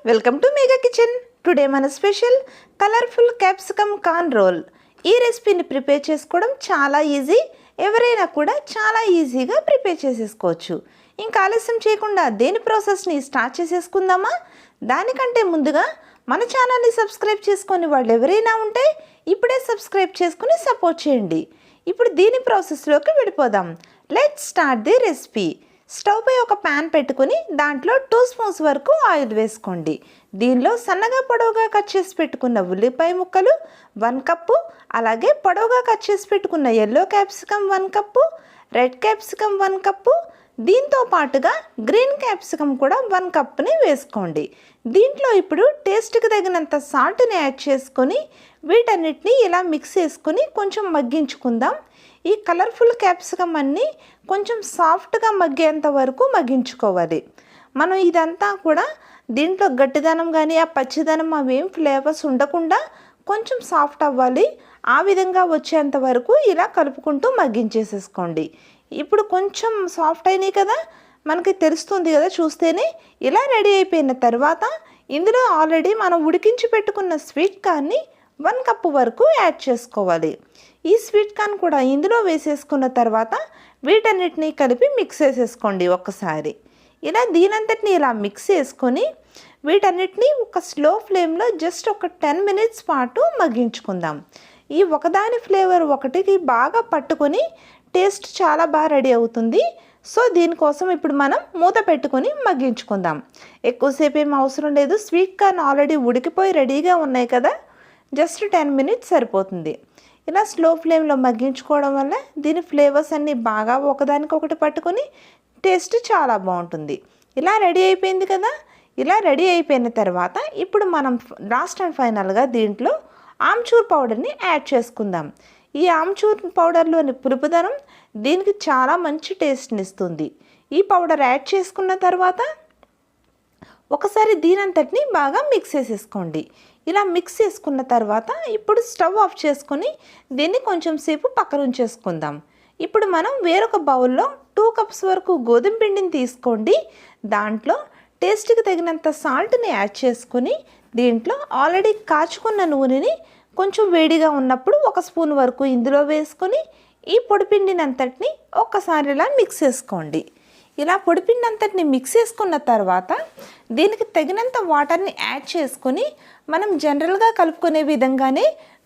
Welcome to mega kitchen. Today మన special colourful capsicum corn roll. ఈ రెసిపీని prepare చేసుకోవడం చాలా ఈజీ. ఎవరైనా కూడా చాలా ఈజీగా ప్రిపేర్ చేసేసుకోవచ్చు. ఇంకా ఆలస్యం చేయకుండా దేని ప్రాసెస్ని స్టార్ట్ చేసేసుకుందామా? దానికంటే ముందుగా మన ఛానల్ని సబ్స్క్రైబ్ చేసుకొని వాళ్ళు ఎవరైనా ఉంటే ఇప్పుడే సబ్స్క్రైబ్ చేసుకుని సపోర్ట్ చేయండి. ఇప్పుడు దీని ప్రాసెస్లోకి వెళ్ళిపోదాం. Let's start the recipe. Stove పై ఒక ప్యాన్ పెట్టుకుని దాంట్లో 2 స్పూన్స్ వరకు ఆయిల్ వేసుకోండి. దీనిలో సన్నగా పొడవుగా కట్ చేసి పెట్టుకున్న ఉల్లిపాయ ముక్కలు 1 కప్పు, అలాగే పొడవుగా కట్ చేసి పెట్టుకున్న yellow capsicum 1 cup, red capsicum 1 cup, దీంతో పాటుగా గ్రీన్ క్యాప్సికమ్ కూడా 1 కప్పుని వేసుకోండి. దీంట్లో ఇప్పుడు టేస్ట్కి తగినంత సాల్ట్ని యాడ్ చేసుకొని వీటన్నిటిని ఇలా మిక్స్ చేసుకొని కొంచెం మగ్గించుకుందాం. ఈ కలర్ఫుల్ క్యాప్సికమ్ అన్నీ కొంచెం సాఫ్ట్గా మగ్గేంత వరకు మగ్గించుకోవాలి. మనం ఇదంతా కూడా దీంట్లో గట్టిదనం కానీ ఆ పచ్చిదనం అవేం ఫ్లేవర్స్ ఉండకుండా కొంచెం సాఫ్ట్ అవ్వాలి. ఆ విధంగా వచ్చేంత వరకు ఇలా కలుపుకుంటూ మగ్గించేసేసుకోండి. ఇప్పుడు కొంచెం సాఫ్ట్ అయినాయి కదా, మనకి తెలుస్తుంది కదా చూస్తేనే. ఇలా రెడీ అయిపోయిన తర్వాత ఇందులో ఆల్రెడీ మనం ఉడికించి పెట్టుకున్న స్వీట్ కార్న్ని 1 కప్పు వరకు యాడ్ చేసుకోవాలి. ఈ స్వీట్ కార్న్ కూడా ఇందులో వేసేసుకున్న తర్వాత వీటన్నిటిని కలిపి మిక్స్ చేసేసుకోండి ఒక్కసారి. ఇలా దీనంతటిని ఇలా మిక్స్ చేసుకొని వీటన్నిటిని ఒక స్లో ఫ్లేమ్లో జస్ట్ ఒక 10 మినిట్స్ పాటు మగ్గించుకుందాం. ఈ ఒకదాని ఫ్లేవర్ ఒకటికి బాగా పట్టుకొని టేస్ట్ చాలా బాగా రెడీ అవుతుంది. సో దీనికోసం ఇప్పుడు మనం మూత పెట్టుకొని మగ్గించుకుందాం. ఎక్కువసేపు ఏం అవసరం లేదు. స్వీట్ కార్న్ ఆల్రెడీ ఉడికిపోయి రెడీగా ఉన్నాయి కదా, జస్ట్ 10 మినిట్స్ సరిపోతుంది. ఇలా స్లో ఫ్లేమ్లో మగ్గించుకోవడం వల్ల దీని ఫ్లేవర్స్ అన్నీ బాగా ఒకదానికొకటి పట్టుకొని టేస్ట్ చాలా బాగుంటుంది. ఇలా రెడీ అయిపోయింది కదా. ఇలా రెడీ అయిపోయిన తర్వాత ఇప్పుడు మనం లాస్ట్ అండ్ ఫైనల్గా దీంట్లో ఆమ్చూర్ పౌడర్ని యాడ్ చేసుకుందాం. ఈ ఆమ్చూర్ పౌడర్లోని పులుపుదనం దీనికి చాలా మంచి టేస్ట్ని ఇస్తుంది. ఈ పౌడర్ యాడ్ చేసుకున్న తర్వాత ఒకసారి దీనంతటిని బాగా మిక్స్ చేసేసుకోండి. ఇలా మిక్స్ చేసుకున్న తర్వాత ఇప్పుడు స్టవ్ ఆఫ్ చేసుకొని దీన్ని కొంచెం సేపు పక్కన ఉంచేసుకుందాం. ఇప్పుడు మనం వేరొక బౌల్లో 2 కప్స్ వరకు గోధుమ పిండిని తీసుకోండి. దాంట్లో టేస్ట్కి తగినంత సాల్ట్ని యాడ్ చేసుకుని దీంట్లో ఆల్రెడీ కాచుకున్న నూనెని కొంచెం వేడిగా ఉన్నప్పుడు 1 స్పూన్ వరకు ఇందులో వేసుకొని ఈ పొడిపిండిని అంతటిని ఒక్కసారి ఇలా మిక్స్ చేసుకోండి. ఇలా పొడిపిండి అంతటిని మిక్స్ చేసుకున్న తర్వాత దీనికి తగినంత వాటర్ని యాడ్ చేసుకొని మనం జనరల్గా కలుపుకునే విధంగానే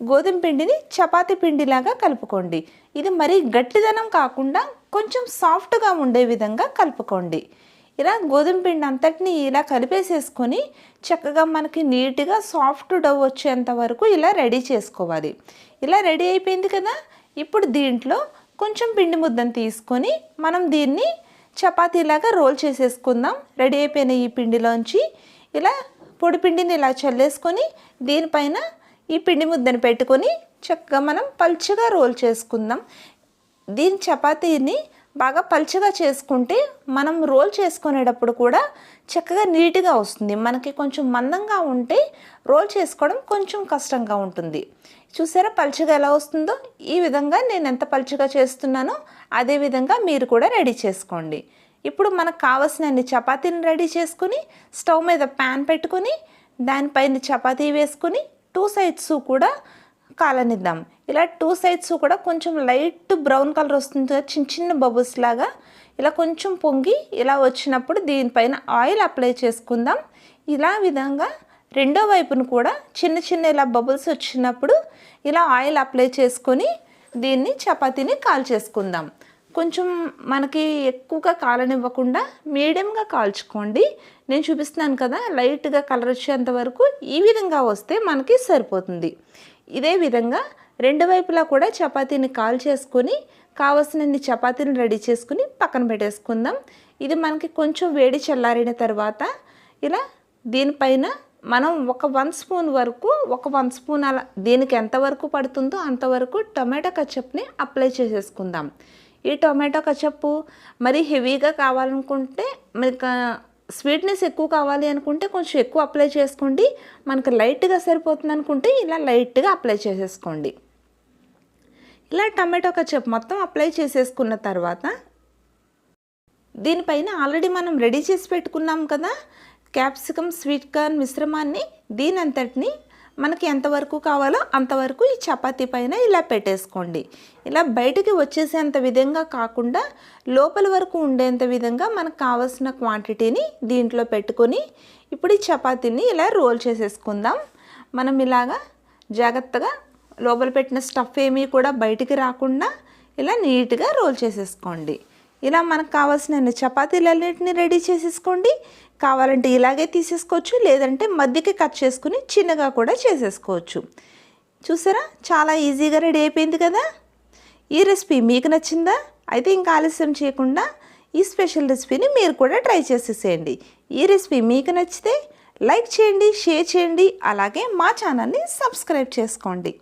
గోధుమ పిండిని చపాతీ పిండిలాగా కలుపుకోండి. ఇది మరీ గట్టిదనం కాకుండా కొంచెం సాఫ్ట్గా ఉండే విధంగా కలుపుకోండి. ఇలా గోధుమ పిండి అంతటిని ఇలా కలిపేసేసుకొని చక్కగా మనకి నీట్గా సాఫ్ట్ డవ్ వచ్చేంత వరకు ఇలా రెడీ చేసుకోవాలి. ఇలా రెడీ అయిపోయింది కదా. ఇప్పుడు దీంట్లో కొంచెం పిండి ముద్దను తీసుకొని మనం దీన్ని చపాతీలాగా రోల్ చేసేసుకుందాం. రెడీ అయిపోయిన ఈ పిండిలోంచి ఇలా పొడి పిండిని ఇలా చల్లేసుకొని దీనిపైన ఈ పిండి ముద్దను పెట్టుకొని చక్కగా మనం పల్చగా రోల్ చేసుకుందాం. దీని చపాతీని బాగా పల్చగా చేసుకుంటే మనం రోల్ చేసుకునేటప్పుడు కూడా చక్కగా నీట్గా వస్తుంది. మనకి కొంచెం మందంగా ఉంటే రోల్ చేసుకోవడం కొంచెం కష్టంగా ఉంటుంది. చూసారా పల్చగా ఎలా వస్తుందో? ఈ విధంగా నేను ఎంత పల్చగా చేస్తున్నానో అదే విధంగా మీరు కూడా రెడీ చేసుకోండి. ఇప్పుడు మనకు కావాల్సిన అన్ని చపాతీని రెడీ చేసుకుని స్టవ్ మీద ప్యాన్ పెట్టుకుని దానిపైన చపాతీ వేసుకుని 2 సైడ్స్ కూడా కాలనిద్దాం. ఇలా 2 సైడ్స్ కూడా కొంచెం లైట్ బ్రౌన్ కలర్ వస్తుంది, చిన్న చిన్న బబుల్స్ లాగా. ఇలా కొంచెం పొంగి ఇలా వచ్చినప్పుడు దీనిపైన ఆయిల్ అప్లై చేసుకుందాం. ఇలా విధంగా రెండో వైపును కూడా చిన్న చిన్న ఇలా బబుల్స్ వచ్చినప్పుడు ఇలా ఆయిల్ అప్లై చేసుకొని దీన్ని చపాతీని కాల్చేసుకుందాం. కొంచెం మనకి ఎక్కువగా కాలనివ్వకుండా మీడియంగా కాల్చుకోండి. నేను చూపిస్తున్నాను కదా, లైట్గా కలర్ వచ్చేంత వరకు ఈ విధంగా వస్తే మనకి సరిపోతుంది. ఇదే విధంగా రెండు వైపులా కూడా చపాతీని కాల్చేసుకొని కావలసినన్ని చపాతీని రెడీ చేసుకుని పక్కన పెట్టేసుకుందాం. ఇది మనకి కొంచెం వేడి చల్లారిన తర్వాత ఇలా దీనిపైన మనం ఒక 1 స్పూన్ వరకు ఒక 1 స్పూన్ అలా దీనికి ఎంతవరకు పడుతుందో అంతవరకు టొమాటో కచప్ని అప్లై చేసేసుకుందాం. ఈ టొమాటో కచప్పు మరి హెవీగా కావాలనుకుంటే మీకు స్వీట్నెస్ ఎక్కువ కావాలి అనుకుంటే కొంచెం ఎక్కువ అప్లై చేసుకోండి. మనకు లైట్గా సరిపోతుంది అనుకుంటే ఇలా లైట్గా అప్లై చేసేసుకోండి. ఇలా టొమాటో కచప్ మొత్తం అప్లై చేసేసుకున్న తర్వాత దీనిపైన ఆల్రెడీ మనం రెడీ చేసి పెట్టుకున్నాం కదా క్యాప్సికమ్ స్వీట్ కార్న్ మిశ్రమాన్ని దీనంతటిని మనకి ఎంతవరకు కావాలో అంతవరకు ఈ చపాతీ పైన ఇలా పెట్టేసుకోండి. ఇలా బయటికి వచ్చేసేంత విధంగా కాకుండా లోపల వరకు ఉండేంత విధంగా మనకు కావాల్సిన క్వాంటిటీని దీంట్లో పెట్టుకొని ఇప్పుడు ఈ చపాతీని ఇలా రోల్ చేసేసుకుందాం. మనం ఇలాగా జాగ్రత్తగా లోపల పెట్టిన స్టఫ్ ఏమీ కూడా బయటికి రాకుండా ఇలా నీట్గా రోల్ చేసేసుకోండి. ఇలా మనకు కావాల్సిన చపాతీలన్నింటినీ రెడీ చేసేసుకోండి. కావాలంటే ఇలాగే తీసేసుకోవచ్చు, లేదంటే మధ్యకి కట్ చేసుకుని చిన్నగా కూడా చేసేసుకోవచ్చు. చూసారా, చాలా ఈజీగా రెడీ అయిపోయింది కదా. ఈ రెసిపీ మీకు నచ్చిందా? అయితే ఇంకా ఆలస్యం చేయకుండా ఈ స్పెషల్ రెసిపీని మీరు కూడా ట్రై చేసేసేయండి. ఈ రెసిపీ మీకు నచ్చితే లైక్ చేయండి, షేర్ చేయండి, అలాగే మా ఛానల్ని సబ్స్క్రైబ్ చేసుకోండి.